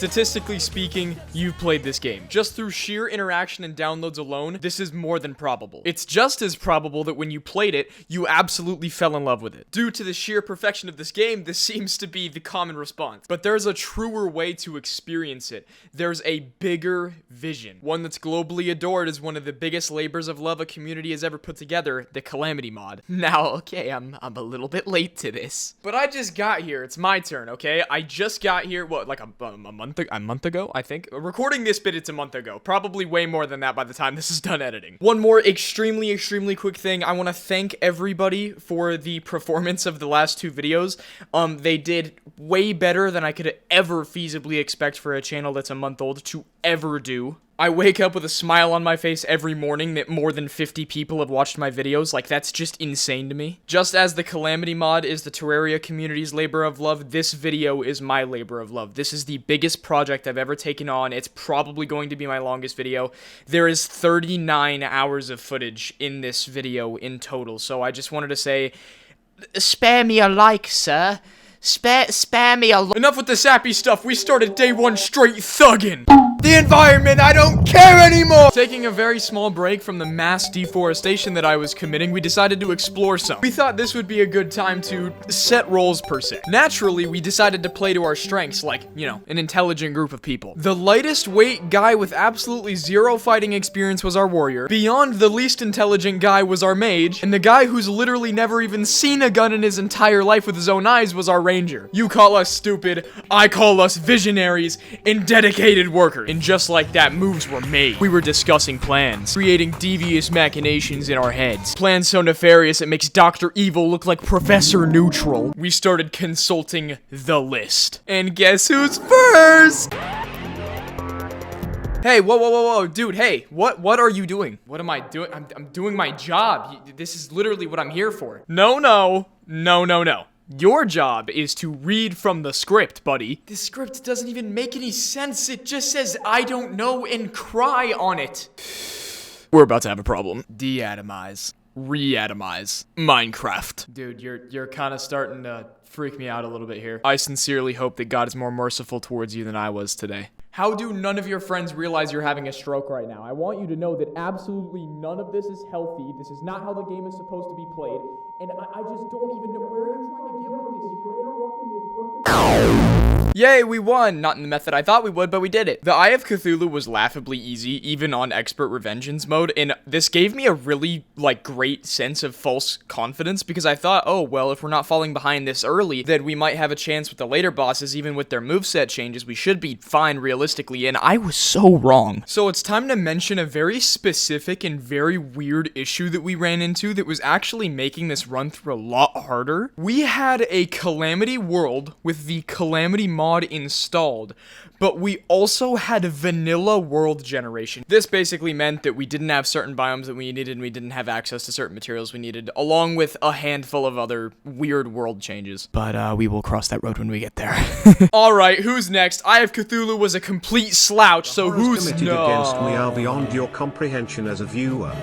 Statistically speaking, you've played this game. Just through sheer interaction and downloads alone, this is more than probable. It's just as probable that when you played it, you absolutely fell in love with it. Due to the sheer perfection of this game, this seems to be the common response. But there's a truer way to experience it. There's a bigger vision. One that's globally adored as one of the biggest labors of love a community has ever put together, the Calamity mod. Now, okay, I'm a little bit late to this. But I just got here. It's my turn, okay? I just got here, what, like a month ago, I think? Recording this bit, it's a month ago. Probably way more than that by the time this is done editing. One more extremely quick thing. I want to thank everybody for the performance of the last two videos. They did way better than I could ever feasibly expect for a channel that's a month old to ever do. I wake up with a smile on my face every morning that more than 50 people have watched my videos. Like, that's just insane to me. Just as the Calamity mod is the Terraria community's labor of love, this video is my labor of love. This is the biggest project I've ever taken on. It's probably going to be my longest video. There is 39 hours of footage in this video in total. So I just wanted to say, spare me a like, sir. Spare me a Enough with the sappy stuff. We started day one straight thuggin'. The environment, I don't care anymore! Taking a very small break from the mass deforestation that I was committing, we decided to explore some. We thought this would be a good time to set roles per se. Naturally, we decided to play to our strengths, like, you know, an intelligent group of people. The lightest weight guy with absolutely zero fighting experience was our warrior. Beyond the least intelligent guy was our mage. And the guy who's literally never even seen a gun in his entire life with his own eyes was our ranger. You call us stupid, I call us visionaries and dedicated workers. And just like that, moves were made. We were discussing plans, creating devious machinations in our heads. Plans so nefarious it makes Dr. Evil look like Professor Neutral. We started consulting the list. And guess who's first? Hey, whoa, dude, hey, what are you doing? What am I doing? I'm doing my job. This is literally what I'm here for. No. Your job is to read from the script, buddy. This script doesn't even make any sense. It just says, I don't know, and cry on it. We're about to have a problem. De-atomize. Re-atomize. Minecraft. Dude, you're kind of starting to freak me out a little bit here. I sincerely hope that God is more merciful towards you than I was today. How do none of your friends realize you're having a stroke right now? I want you to know that absolutely none of this is healthy. This is not how the game is supposed to be played. And I just don't even know where you're trying to get with this. You're interrupting this perfect. Yay, we won! Not in the method I thought we would, but we did it. The Eye of Cthulhu was laughably easy, even on Expert Revengeance mode, and this gave me a really, great sense of false confidence, because I thought, oh, well, if we're not falling behind this early, then we might have a chance with the later bosses, even with their moveset changes, we should be fine realistically, and I was so wrong. So it's time to mention a very specific and very weird issue that we ran into that was actually making this run through a lot harder. We had a Calamity world with the Calamity mod installed, but we also had vanilla world generation. This basically meant that we didn't have certain biomes that we needed and we didn't have access to certain materials we needed, along with a handful of other weird world changes. But we will cross that road when we get there. Alright, who's next? Eye of Cthulhu was a complete slouch, so who's committed against me are beyond your comprehension as a viewer.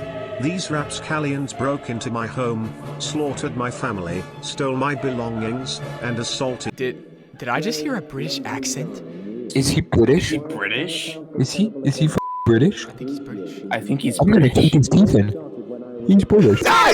These rapscallions broke into my home, slaughtered my family, stole my belongings, and assaulted. Did I just hear a British accent? Is he British? Is he British? Is he British? I think he's British. I think he's I'm British. gonna take his teeth in. He's British. Die!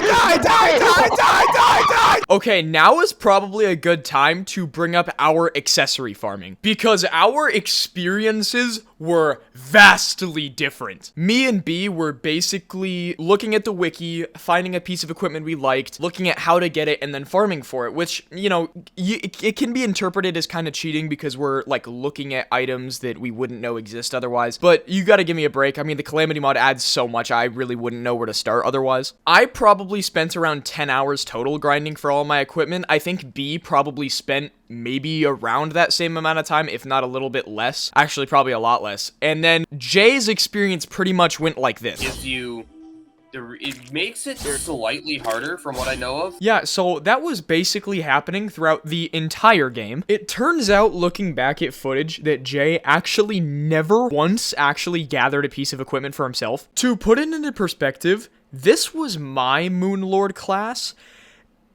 Okay, now is probably a good time to bring up our accessory farming, because our experiences were vastly different. Me and B were basically looking at the wiki, finding a piece of equipment we liked, looking at how to get it, and then farming for it, which, you know, it can be interpreted as kind of cheating because we're, looking at items that we wouldn't know exist otherwise, but you gotta give me a break. I mean, the Calamity mod adds so much, I really wouldn't know where to start otherwise. I probably spent around 10 hours total grinding for all my equipment. I think B probably spent maybe around that same amount of time, if not a little bit less. Actually, probably a lot less. And then Jay's experience pretty much went like this. It makes it slightly harder from what I know of. Yeah, so that was basically happening throughout the entire game. It turns out, looking back at footage, that Jay actually never once actually gathered a piece of equipment for himself. To put it into perspective, this was my Moonlord class,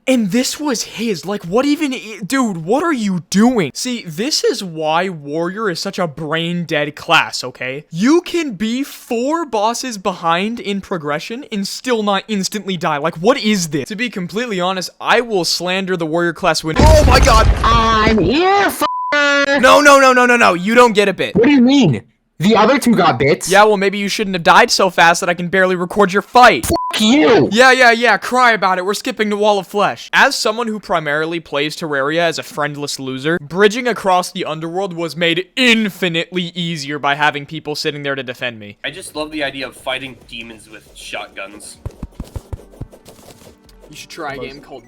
And this was his. Like, what even... Dude, what are you doing? See, this is why Warrior is such a brain-dead class, okay? You can be 4 bosses behind in progression and still not instantly die. Like, what is this? To be completely honest, I will slander the Warrior class when... Oh my god! I'm here, No, you don't get a bit. What do you mean? The other 2 got bits? Yeah, well, maybe you shouldn't have died so fast that I can barely record your fight. Fuck you! Yeah, cry about it. We're skipping the Wall of Flesh. As someone who primarily plays Terraria as a friendless loser, bridging across the underworld was made infinitely easier by having people sitting there to defend me. I just love the idea of fighting demons with shotguns. You should try a game called...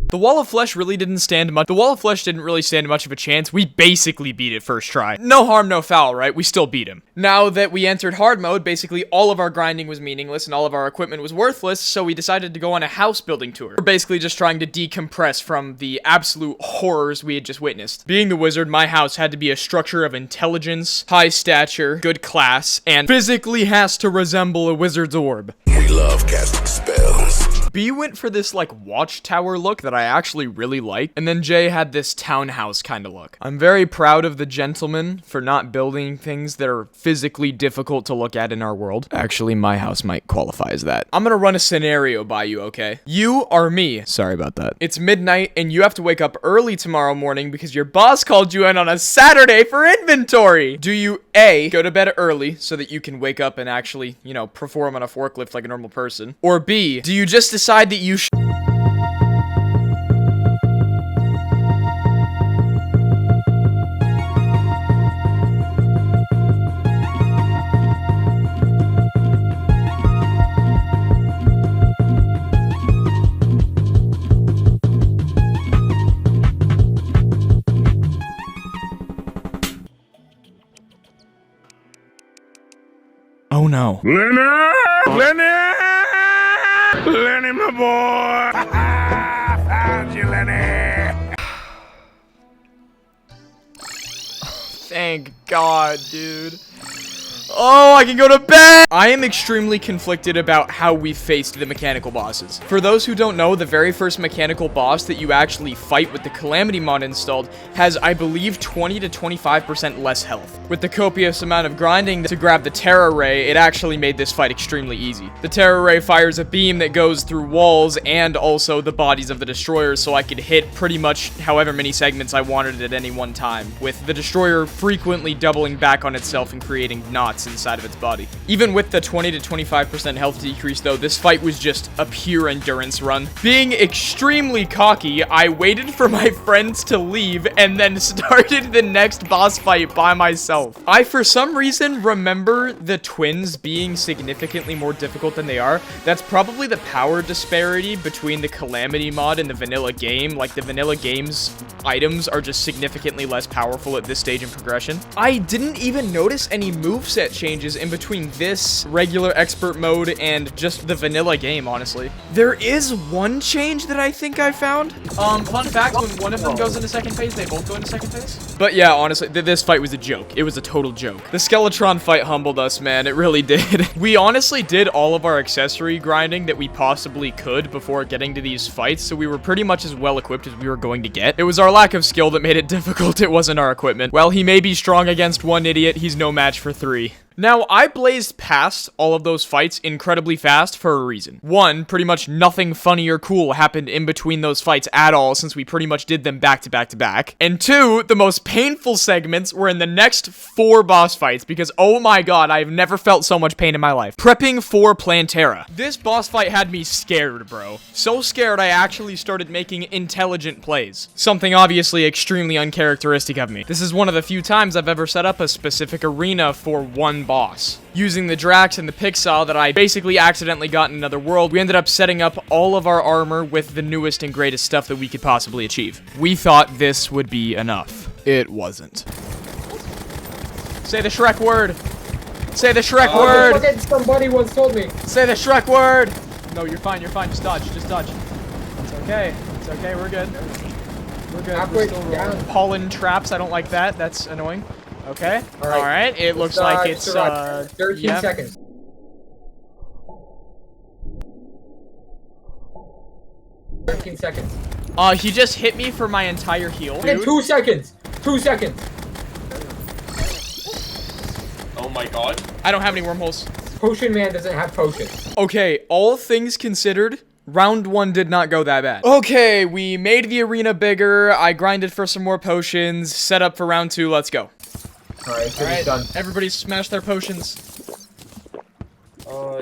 The Wall of Flesh really didn't stand much. The Wall of Flesh didn't really stand much of a chance. We basically beat it first try. No harm, no foul, right? We still beat him. Now that we entered hard mode, basically all of our grinding was meaningless and all of our equipment was worthless, so we decided to go on a house building tour. We're basically just trying to decompress from the absolute horrors we had just witnessed. Being the wizard, my house had to be a structure of intelligence, high stature, good class, and physically has to resemble a wizard's orb. We love casting spells. B went for this, like, watchtower look that I actually really liked, and then J had this townhouse kind of look. I'm very proud of the gentleman for not building things that are physically difficult to look at in our world. Actually, my house might qualify as that. I'm gonna run a scenario by you, okay? You are me. Sorry about that. It's midnight, and you have to wake up early tomorrow morning because your boss called you in on a Saturday for inventory. Do you A, go to bed early so that you can wake up and actually, you know, perform on a forklift like a normal person? Or B, do you just decide that you Oh no. Lenny, my boy! Found you, Lenny! Thank God, dude. Oh, I can go to bed! I am extremely conflicted about how we faced the mechanical bosses. For those who don't know, the very first mechanical boss that you actually fight with the Calamity mod installed has, I believe, 20 to 25% less health. With the copious amount of grinding to grab the Terra Ray, it actually made this fight extremely easy. The Terra Ray fires a beam that goes through walls and also the bodies of the destroyers, so I could hit pretty much however many segments I wanted at any one time, with the destroyer frequently doubling back on itself and creating knots inside of its body. Even with the 20 to 25% health decrease though, this fight was just a pure endurance run. Being extremely cocky, I waited for my friends to leave and then started the next boss fight by myself. I, for some reason, remember the twins being significantly more difficult than they are. That's probably the power disparity between the Calamity mod and the vanilla game. Like, the vanilla game's items are just significantly less powerful at this stage in progression. I didn't even notice any moveset changes in between this regular expert mode and just the vanilla game, honestly. There is one change that I think I found. Fun fact, when one of them goes into second phase, they both go into second phase. But yeah, honestly, this fight was a joke. It was a total joke. The Skeletron fight humbled us, man. It really did. We honestly did all of our accessory grinding that we possibly could before getting to these fights, so we were pretty much as well equipped as we were going to get. It was our lack of skill that made it difficult. It wasn't our equipment. While he may be strong against one idiot, he's no match for 3. Now, I blazed past all of those fights incredibly fast for a reason. One, pretty much nothing funny or cool happened in between those fights at all, since we pretty much did them back to back to back. And 2, the most painful segments were in the next 4 boss fights, because oh my god, I've never felt so much pain in my life. Prepping for Plantera. This boss fight had me scared, bro. So scared I actually started making intelligent plays. Something obviously extremely uncharacteristic of me. This is one of the few times I've ever set up a specific arena for one boss. Using the Drax and the Pixel that I basically accidentally got in another world, we ended up setting up all of our armor with the newest and greatest stuff that we could possibly achieve. We thought this would be enough. It wasn't. Say the Shrek word! Say the Shrek word! Somebody once told me. Say the Shrek word! No, you're fine, just dodge, just dodge. It's okay, we're good. We're good. Halfway We're still down. rolling. Pollen traps, I don't like that, that's annoying. Okay. All right. All right. It looks like it's 13 yeah. seconds. 13 seconds. He just hit me for my entire heal. Okay, Dude. 2 seconds. 2 seconds. Oh my god. I don't have any wormholes. Potion Man doesn't have potions. Okay, all things considered, round 1 did not go that bad. Okay, we made the arena bigger. I grinded for some more potions. Set up for round 2. Let's go. Alright, All right, done. everybody smash their potions.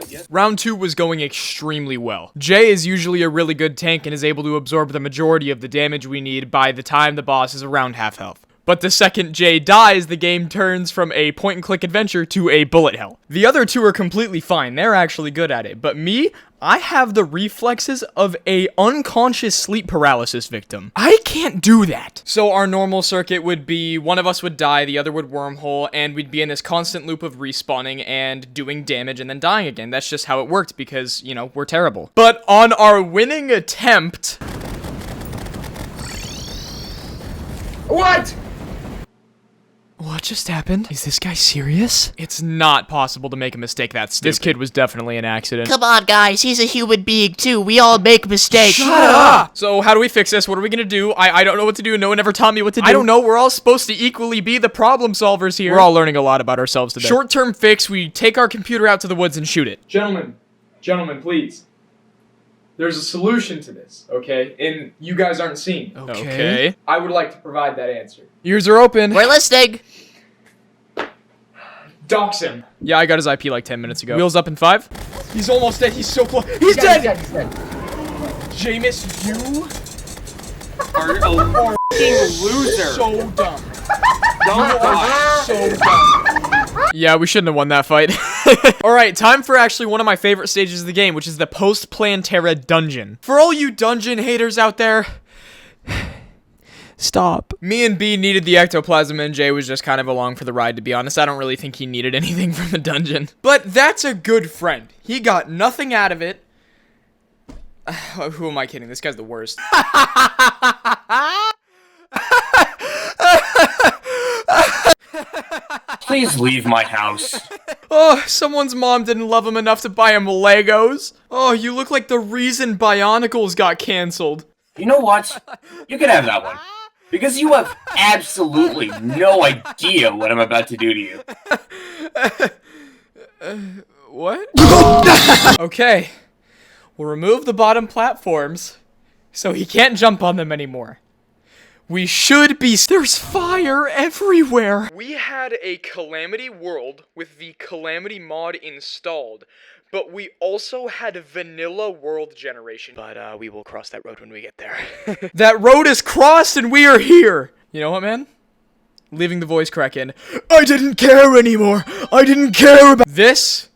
Yes. Round 2 was going extremely well. Jay is usually a really good tank and is able to absorb the majority of the damage we need by the time the boss is around half health. But the second Jay dies, the game turns from a point-and-click adventure to a bullet hell. The other two are completely fine. They're actually good at it. But me, I have the reflexes of a unconscious sleep paralysis victim. I can't do that. So our normal circuit would be one of us would die, the other would wormhole, and we'd be in this constant loop of respawning and doing damage and then dying again. That's just how it worked because, you know, we're terrible. But on our winning attempt... What? What just happened? Is this guy serious? It's not possible to make a mistake that stupid. This kid was definitely an accident. Come on, guys. He's a human being, too. We all make mistakes. Shut up! So how do we fix this? What are we gonna do? I don't know what to do. No one ever taught me what to do. I don't know. We're all supposed to equally be the problem solvers here. We're all learning a lot about ourselves today. Short-term fix, we take our computer out to the woods and shoot it. Gentlemen, please. There's a solution to this, okay? And you guys aren't seeing. Okay. I would like to provide that answer. Ears are open. We're listening. Dox him. Yeah, I got his IP like 10 minutes ago. Wheels up in 5. He's almost dead. He's so close. He's dead. He's dead. Jameis, you Are a f***ing loser. so dumb. Don't die. So dumb. Yeah, we shouldn't have won that fight. Alright, time for actually one of my favorite stages of the game, which is the post-Plan Terra dungeon. For all you dungeon haters out there, stop. Me and B needed the ectoplasm and Jay was just kind of along for the ride, to be honest. I don't really think he needed anything from the dungeon. But that's a good friend. He got nothing out of it. Who am I kidding? This guy's the worst. Please leave my house. Oh, someone's mom didn't love him enough to buy him Legos. Oh, you look like the reason Bionicles got canceled. You know what? You can have that one. Because you have absolutely no idea what I'm about to do to you. What? Okay. We'll remove the bottom platforms so he can't jump on them anymore. We should be... There's fire everywhere! We had a Calamity world with the Calamity mod installed, but we also had vanilla world generation. But, we will cross that road when we get there. That road is crossed and we are here! You know what, man? Leaving the voice crack in. I didn't care anymore! I didn't care about... This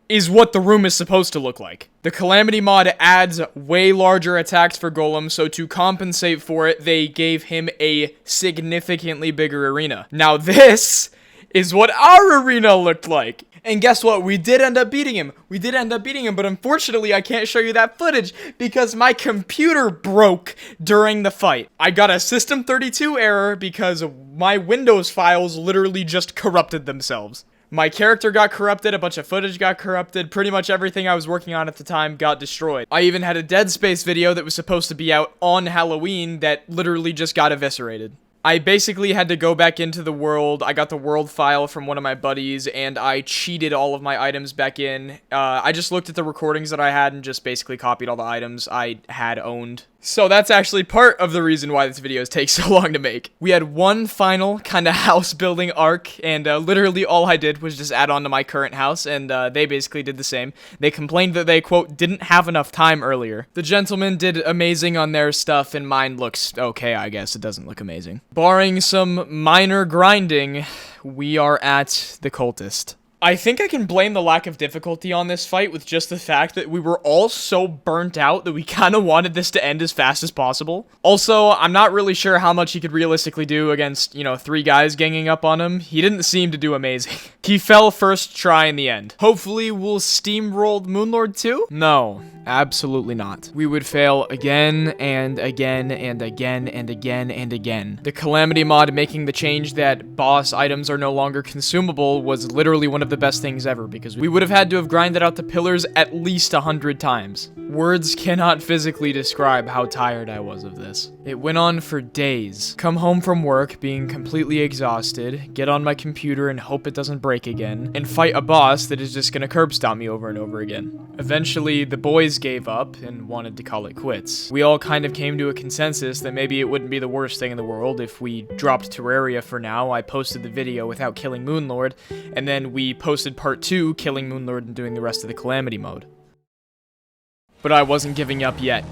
is what the room is supposed to look like. The Calamity mod adds way larger attacks for Golem, so to compensate for it, they gave him a significantly bigger arena. Now this is what our arena looked like. And guess what? We did end up beating him. But unfortunately, I can't show you that footage because my computer broke during the fight. I got a System32 error because my Windows files literally just corrupted themselves. My character got corrupted, a bunch of footage got corrupted, pretty much everything I was working on at the time got destroyed. I even had a Dead Space video that was supposed to be out on Halloween that literally just got eviscerated. I basically had to go back into the world. I got the world file from one of my buddies, and I cheated all of my items back in. I just looked at the recordings that I had and just basically copied all the items I had owned. So that's actually part of the reason why this video takes so long to make. We had one final kind of house building arc, and literally all I did was just add on to my current house, and they basically did the same. They complained that they, quote, didn't have enough time earlier. The gentlemen did amazing on their stuff, and mine looks okay, I guess. It doesn't look amazing. Barring some minor grinding, we are at the cultist. I think I can blame the lack of difficulty on this fight with just the fact that we were all so burnt out that we kind of wanted this to end as fast as possible. Also, I'm not really sure how much he could realistically do against, 3 guys ganging up on him. He didn't seem to do amazing. He fell first try in the end. Hopefully we'll steamroll Moonlord too? No, absolutely not. We would fail again and again and again and again and again. The Calamity mod making the change that boss items are no longer consumable was literally one of the best things ever, because we would have had to have grinded out the pillars at least 100 times. Words cannot physically describe how tired I was of this. It went on for days. Come home from work being completely exhausted, get on my computer and hope it doesn't break again, and fight a boss that is just gonna curb stomp me over and over again. Eventually, the boys gave up and wanted to call it quits. We all kind of came to a consensus that maybe it wouldn't be the worst thing in the world if we dropped Terraria for now. I posted the video without killing Moonlord, and then we posted part 2, killing Moonlord and doing the rest of the Calamity mode. But I wasn't giving up yet.